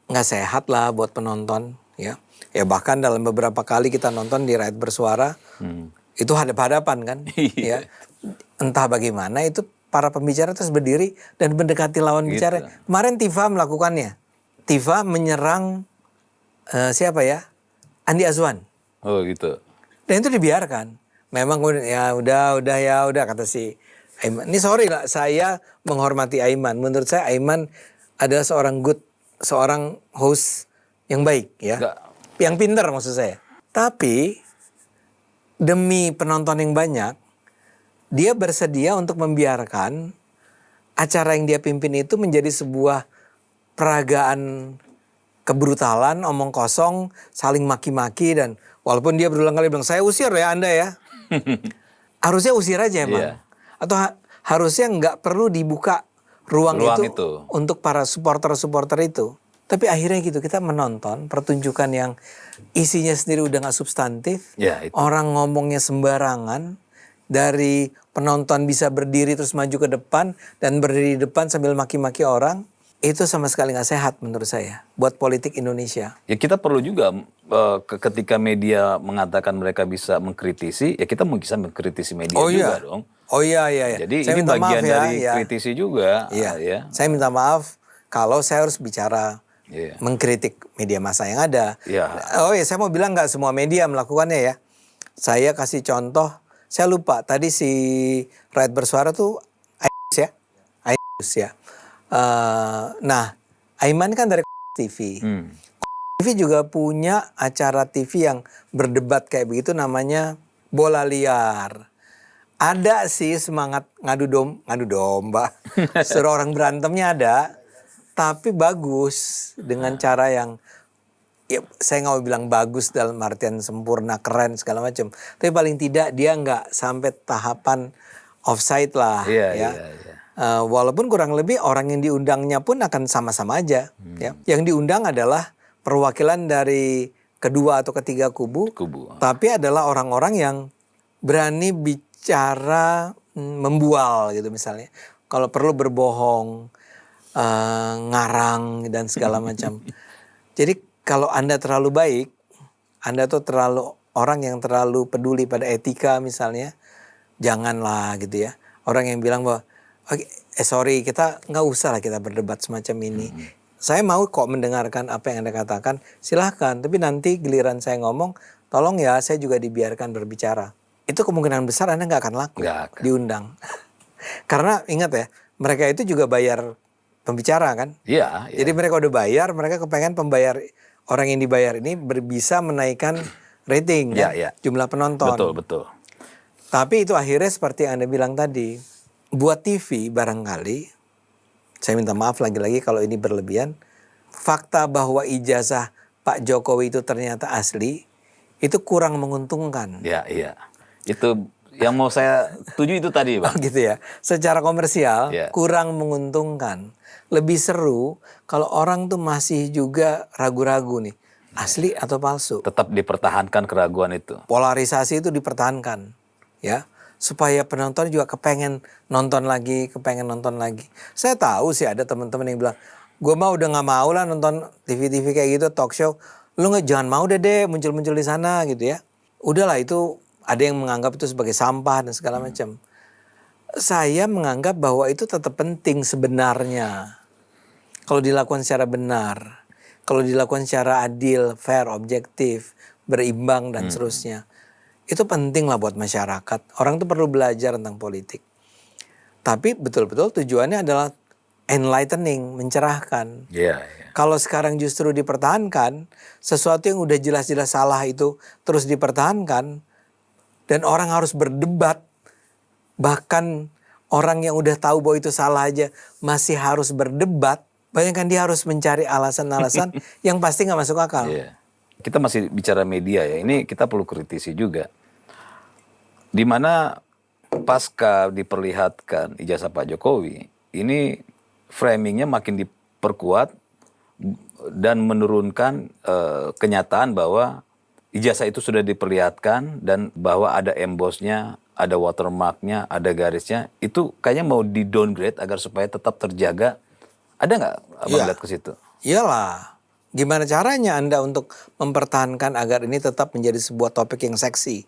nggak sehat lah buat penonton ya. Ya bahkan dalam beberapa kali kita nonton di Rakyat Bersuara, itu hadap-hadapan kan. Ya. Entah bagaimana itu para pembicara terus berdiri dan mendekati lawan bicara. Kemarin Tifa melakukannya. Tifa menyerang siapa ya? Andi Azwan. Oh gitu. Dan itu dibiarkan. memang ya udah kata si Aiman. Ini sorry lah, saya menghormati Aiman. Menurut saya Aiman adalah seorang host yang baik ya. Nggak. Yang pintar maksud saya. Tapi demi penonton yang banyak, dia bersedia untuk membiarkan acara yang dia pimpin itu menjadi sebuah peragaan kebrutalan, omong kosong, saling maki-maki, dan walaupun dia berulang kali bilang, saya usir ya Anda ya. Harusnya usir aja emang. Iya. Atau harusnya nggak perlu dibuka ruang itu itu. untuk para supporter-supporter itu. Tapi akhirnya gitu, kita menonton pertunjukan yang isinya sendiri udah gak substantif. Ya, itu. Orang ngomongnya sembarangan. Dari penonton bisa berdiri terus maju ke depan dan berdiri di depan sambil maki-maki orang. Itu sama sekali gak sehat menurut saya buat politik Indonesia. Ya kita perlu juga ketika media mengatakan mereka bisa mengkritisi, ya kita bisa mengkritisi media juga dong. Oh iya. Jadi Saya ini minta bagian maaf ya, dari ya. kritisi juga. Iya. Ya. Saya minta maaf kalau saya harus bicara mengkritik media massa yang ada. Iya. Oh ya, saya mau bilang nggak semua media melakukannya ya. Saya kasih contoh, saya lupa tadi si Rakyat Bersuara tuh Ainus ya. Nah, Aiman kan dari TV. TV juga punya acara TV yang berdebat kayak begitu, namanya Bola Liar. Ada sih semangat ngadu domba, suruh orang berantemnya ada, tapi bagus dengan cara yang, ya saya nggak mau bilang bagus dalam artian sempurna, keren segala macam. Tapi paling tidak dia nggak sampai tahapan offside lah, ya. Walaupun kurang lebih orang yang diundangnya pun akan sama-sama aja. Ya. Yang diundang adalah perwakilan dari kedua atau ketiga kubu. Tapi adalah orang-orang yang berani bicara membual gitu misalnya. Kalau perlu berbohong, ngarang dan segala macam. Jadi kalau Anda terlalu baik, Anda tuh terlalu orang yang terlalu peduli pada etika misalnya, janganlah gitu ya. Orang yang bilang bahwa sorry, kita nggak usah lah kita berdebat semacam ini. Saya mau kok mendengarkan apa yang Anda katakan, silahkan. Tapi nanti giliran saya ngomong, tolong ya saya juga dibiarkan berbicara. Itu kemungkinan besar Anda nggak akan laku diundang. Karena ingat ya, mereka itu juga bayar pembicara kan. Iya. Jadi mereka udah bayar, mereka kepengen pembayar, orang yang dibayar ini bisa menaikkan rating kan, jumlah penonton. Betul. Tapi itu akhirnya seperti yang Anda bilang tadi, buat TV barangkali, saya minta maaf lagi-lagi kalau ini berlebihan, fakta bahwa ijazah Pak Jokowi itu ternyata asli, itu kurang menguntungkan. Iya. Itu yang mau saya tuju itu tadi, Bang. Oh gitu ya. Secara komersial kurang menguntungkan. Lebih seru kalau orang tuh masih juga ragu-ragu nih, asli atau palsu. Tetap dipertahankan keraguan itu. Polarisasi itu dipertahankan, ya. Supaya penonton juga kepengen nonton lagi. Saya tahu sih ada teman-teman yang bilang, gue mah udah nggak mau lah nonton TV-TV kayak gitu, talk show. Lu jangan mau deh muncul-muncul di sana gitu ya. Udahlah, itu ada yang menganggap itu sebagai sampah dan segala macam. Saya menganggap bahwa itu tetap penting sebenarnya. Kalau dilakukan secara benar, kalau dilakukan secara adil, fair, objektif, berimbang dan seterusnya. Itu penting lah buat masyarakat. Orang tuh perlu belajar tentang politik. Tapi betul-betul tujuannya adalah enlightening, mencerahkan. Kalau sekarang justru dipertahankan, sesuatu yang udah jelas-jelas salah itu terus dipertahankan, dan orang harus berdebat, bahkan orang yang udah tahu bahwa itu salah aja masih harus berdebat, bayangkan dia harus mencari alasan-alasan yang pasti nggak masuk akal. Kita masih bicara media ya, ini kita perlu kritisi juga. Dimana pasca diperlihatkan ijazah Pak Jokowi, ini framingnya makin diperkuat dan menurunkan kenyataan bahwa ijazah itu sudah diperlihatkan dan bahwa ada embossnya, ada watermarknya, ada garisnya. Itu kayaknya mau di downgrade agar supaya tetap terjaga. Ada nggak Abang lihat ke situ? Iyalah. Gimana caranya Anda untuk mempertahankan agar ini tetap menjadi sebuah topik yang seksi?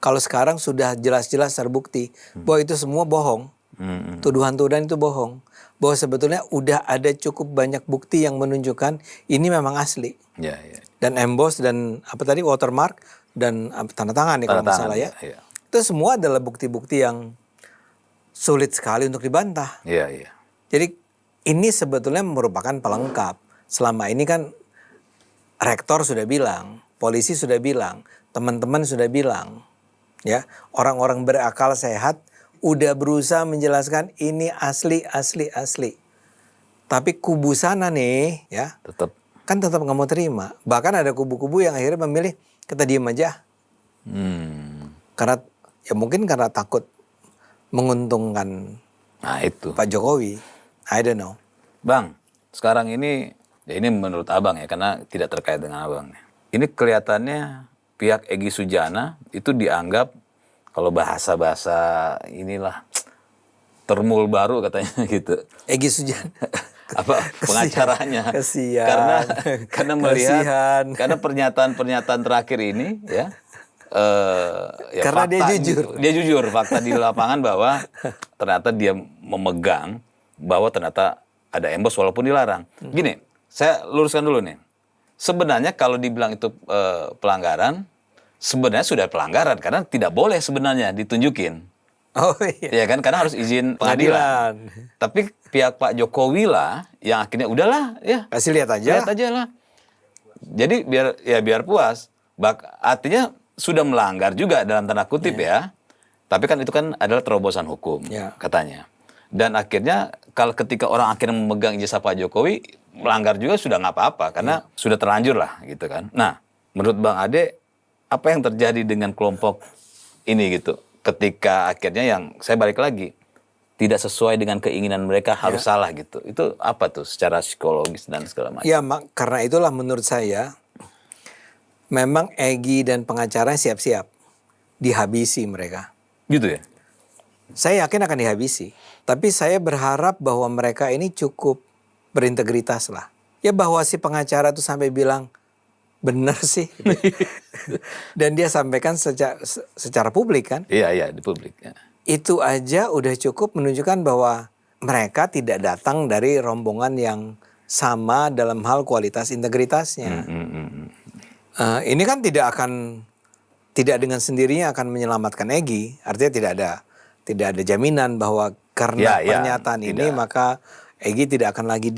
Kalau sekarang sudah jelas-jelas terbukti bahwa itu semua bohong. Tuduhan-tuduhan itu bohong. Bahwa sebetulnya udah ada cukup banyak bukti yang menunjukkan ini memang asli. Dan emboss dan apa tadi watermark dan tanda tangan nih kalau nggak salah ya. Itu Itu semua adalah bukti-bukti yang sulit sekali untuk dibantah. Iya, iya. Jadi ini sebetulnya merupakan pelengkap. Selama ini kan rektor sudah bilang, polisi sudah bilang, teman-teman sudah bilang, ya, orang-orang berakal sehat udah berusaha menjelaskan ini asli. Tapi kubu sana nih, ya, Tetap. kan tetap nggak mau terima. Bahkan ada kubu-kubu yang akhirnya memilih kita diem aja. Karena ya mungkin karena takut menguntungkan Nah itu. Pak Jokowi. I don't know. Bang, sekarang ini, ya ini menurut abang ya, karena tidak terkait dengan abang. Ini kelihatannya pihak Egy Sujana itu dianggap, kalau bahasa-bahasa inilah, termul baru katanya gitu. Egy Sujana. Apa pengacaranya? Kasihan. Karena melihat, Kasihan. karena pernyataan-pernyataan terakhir ini ya, ya Karena dia fakta, jujur. dia jujur fakta di lapangan bahwa ternyata dia memegang bahwa ternyata ada embos walaupun dilarang. Gini, saya luruskan dulu nih. Sebenarnya kalau dibilang itu pelanggaran, sebenarnya sudah pelanggaran karena tidak boleh sebenarnya ditunjukin. Oh iya. Ya kan, karena harus izin pengadilan. Tapi pihak Pak Jokowi lah yang akhirnya udahlah ya. Kasih lihat aja. Lihat aja lah. Jadi biar puas. Artinya sudah melanggar juga dalam tanda kutip ya. Tapi kan itu kan adalah terobosan hukum katanya. Dan akhirnya kalau ketika orang akhirnya memegang ijazah Pak Jokowi, melanggar juga sudah nggak apa-apa karena sudah terlanjur lah gitu kan. Nah, menurut Bang Ade, apa yang terjadi dengan kelompok ini gitu? Ketika akhirnya yang saya balik lagi tidak sesuai dengan keinginan mereka harus salah gitu. Itu apa tuh secara psikologis dan segala macam? Ya, karena itulah menurut saya memang Egy dan pengacara siap-siap dihabisi mereka. Gitu ya? Saya yakin akan dihabisi. Tapi saya berharap bahwa mereka ini cukup berintegritas lah. Ya bahwa si pengacara itu sampai bilang benar sih. Dan dia sampaikan secara publik kan. Iya di publik. Ya. Itu aja udah cukup menunjukkan bahwa mereka tidak datang dari rombongan yang sama dalam hal kualitas integritasnya. Ini kan tidak dengan sendirinya akan menyelamatkan Egy. Artinya tidak ada jaminan bahwa karena pernyataan ini maka Egy tidak akan lagi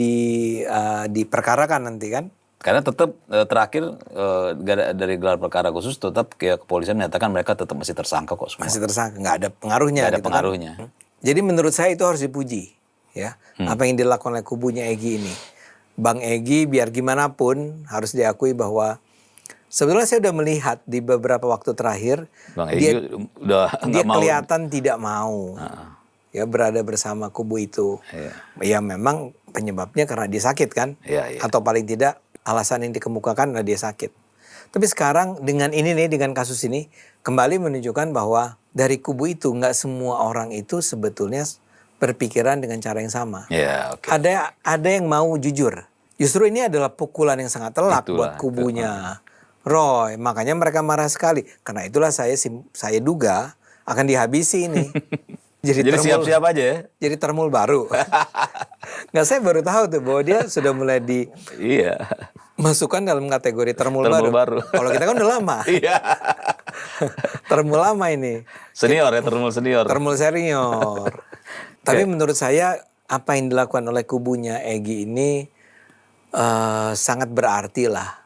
diperkarakan nanti kan. Karena tetap terakhir dari gelar perkara khusus tetap kepolisian menyatakan mereka tetap masih tersangka kok semua. Masih tersangka, nggak ada pengaruhnya. Nggak ada gitu pengaruhnya. Kan. Jadi menurut saya itu harus dipuji, ya. Apa yang dilakukan oleh kubunya Egy ini, Bang Egy biar gimana pun harus diakui bahwa sebetulnya saya udah melihat di beberapa waktu terakhir Bang Egy udah dia mau. kelihatan tidak mau, ya berada bersama kubu itu. Ya memang penyebabnya karena dia sakit kan, atau paling tidak alasan yang dikemukakan adalah dia sakit. Tapi sekarang dengan ini nih, dengan kasus ini kembali menunjukkan bahwa dari kubu itu nggak semua orang itu sebetulnya berpikiran dengan cara yang sama. Ada yang mau jujur. Justru ini adalah pukulan yang sangat telak buat kubunya Roy. Makanya mereka marah sekali. Karena itulah saya duga akan dihabisi ini. Jadi siap-siap aja ya. Jadi termul baru. Nggak, saya baru tahu tuh bahwa dia sudah mulai masukkan dalam kategori termul baru. Kalau kita kan udah lama. Termul lama ini. Senior ya, termul senior. Termul senior. Tapi menurut saya apa yang dilakukan oleh kubunya Egy ini sangat berarti lah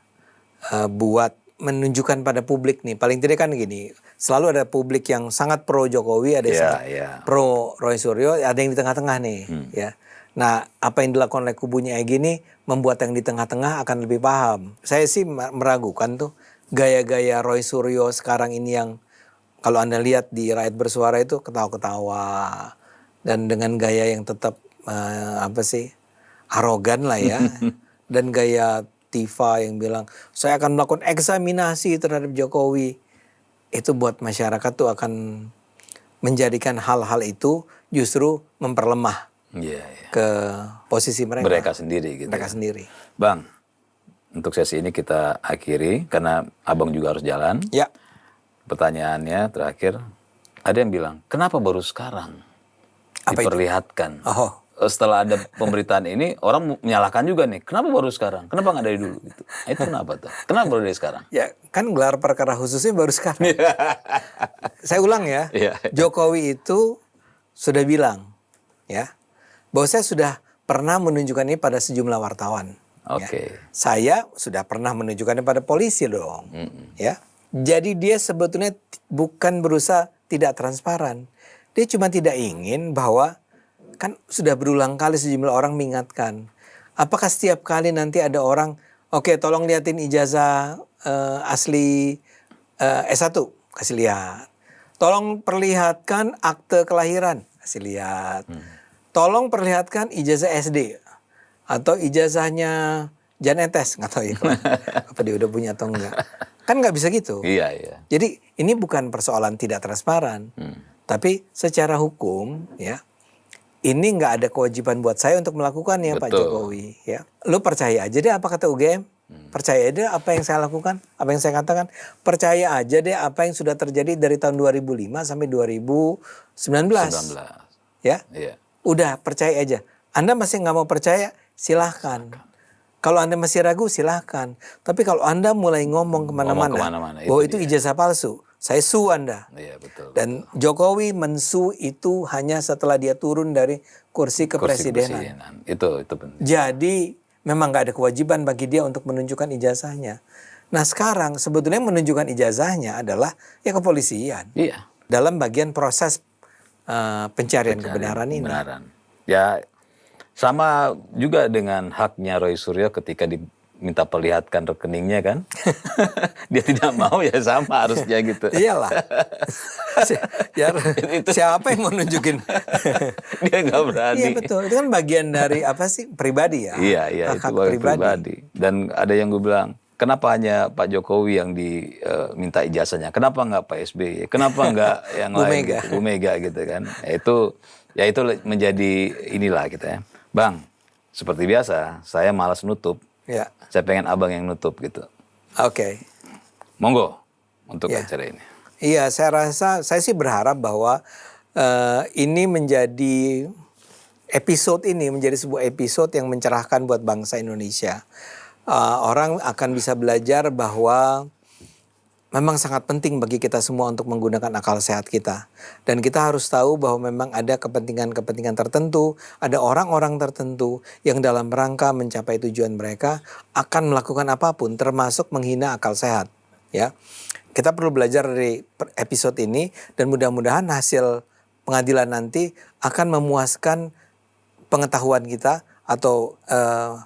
buat menunjukkan pada publik nih. Paling tidak kan gini, selalu ada publik yang sangat pro Jokowi, ada yang sangat pro Roy Suryo, ada yang di tengah-tengah nih. Ya. Nah, apa yang dilakukan oleh kubunya Egy ini membuat yang di tengah-tengah akan lebih paham. Saya sih meragukan tuh gaya-gaya Roy Suryo sekarang ini yang kalau Anda lihat di Rakyat Bersuara itu ketawa-ketawa dan dengan gaya yang tetap arogan lah ya. Dan gaya Tifa yang bilang saya akan melakukan eksaminasi terhadap Jokowi. Itu buat masyarakat tuh akan menjadikan hal-hal itu justru memperlemah ke posisi mereka sendiri gitu. Mereka sendiri. Bang, untuk sesi ini kita akhiri karena abang juga harus jalan. Ya. Pertanyaannya terakhir, ada yang bilang kenapa baru sekarang diperlihatkan setelah ada pemberitaan ini orang menyalahkan juga nih. Kenapa baru sekarang? Kenapa nggak dari dulu gitu? Nah, itu kenapa tuh? Kenapa baru dari sekarang? Ya kan gelar perkara khususnya baru sekarang. Saya ulang ya, Iya. Jokowi itu sudah bilang ya bahwa saya sudah pernah menunjukkan ini pada sejumlah wartawan. Oke. Ya. Saya sudah pernah menunjukkannya pada polisi dong. Ya. Jadi dia sebetulnya bukan berusaha tidak transparan. Dia cuma tidak ingin bahwa kan sudah berulang kali sejumlah orang mengingatkan. Apakah setiap kali nanti ada orang, oke tolong liatin ijazah asli S1, kasih lihat. Tolong perlihatkan akte kelahiran, kasih lihat. Tolong perlihatkan ijazah SD atau ijazahnya Jan Etes, nggak tahu ya apa dia udah punya atau enggak. Kan nggak bisa gitu. Iya, iya. Jadi ini bukan persoalan tidak transparan, tapi secara hukum ya ini nggak ada kewajiban buat saya untuk melakukannya Pak Betul. Jokowi. Ya, lu percaya aja deh apa kata UGM, percaya deh apa yang saya lakukan, apa yang saya katakan, percaya aja deh apa yang sudah terjadi dari tahun 2005 sampai 2019. 19. Ya, Iya. udah percaya aja. Anda masih nggak mau percaya, silahkan. Kalau Anda masih ragu, silahkan. Tapi kalau Anda mulai ngomong kemana-mana kemana-mana, bahwa itu itu ijazah palsu, saya sue Anda. Iya, betul. Dan Jokowi mensu itu hanya setelah dia turun dari kursi Kursi kepresidenan. Itu penting. Jadi memang nggak ada kewajiban bagi dia untuk menunjukkan ijazahnya. Nah sekarang sebetulnya menunjukkan ijazahnya adalah ya kepolisian. Iya. Dalam bagian proses pencarian kebenaran ini. Kebenaran. Ya, sama juga dengan haknya Roy Suryo ketika diminta perlihatkan rekeningnya kan. Dia tidak mau ya sama harusnya gitu. Iyalah. Siapa yang mau nunjukin? Dia nggak berani. Iya betul. Itu kan bagian dari apa sih pribadi ya. Iya, itu bagian pribadi. Dan ada yang gue bilang, kenapa hanya Pak Jokowi yang diminta ijazahnya? Kenapa nggak Pak SBY? Kenapa nggak yang Bu lain? Mega. Gitu? Bu Mega gitu kan. Itu menjadi inilah gitu ya. Bang, seperti biasa, saya malas nutup. Ya. Saya pengen abang yang nutup gitu. Oke. Monggo untuk Ya. acara ini. Iya, saya sih berharap bahwa ini menjadi menjadi sebuah episode yang mencerahkan buat bangsa Indonesia. Orang akan bisa belajar bahwa memang sangat penting bagi kita semua untuk menggunakan akal sehat kita. Dan kita harus tahu bahwa memang ada kepentingan-kepentingan tertentu, ada orang-orang tertentu yang dalam rangka mencapai tujuan mereka akan melakukan apapun termasuk menghina akal sehat. Ya, kita perlu belajar dari episode ini dan mudah-mudahan hasil pengadilan nanti akan memuaskan pengetahuan kita atau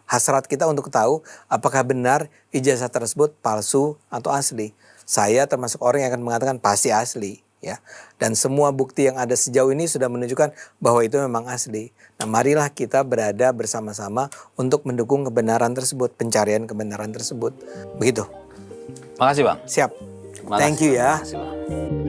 hasrat kita untuk tahu apakah benar ijazah tersebut palsu atau asli. Saya termasuk orang yang akan mengatakan pasti asli, ya. Dan semua bukti yang ada sejauh ini sudah menunjukkan bahwa itu memang asli. Nah, marilah kita berada bersama-sama untuk mendukung kebenaran tersebut, pencarian kebenaran tersebut. Begitu. Makasih Bang. Siap. Makasih, Thank you ya. Makasih, Bang.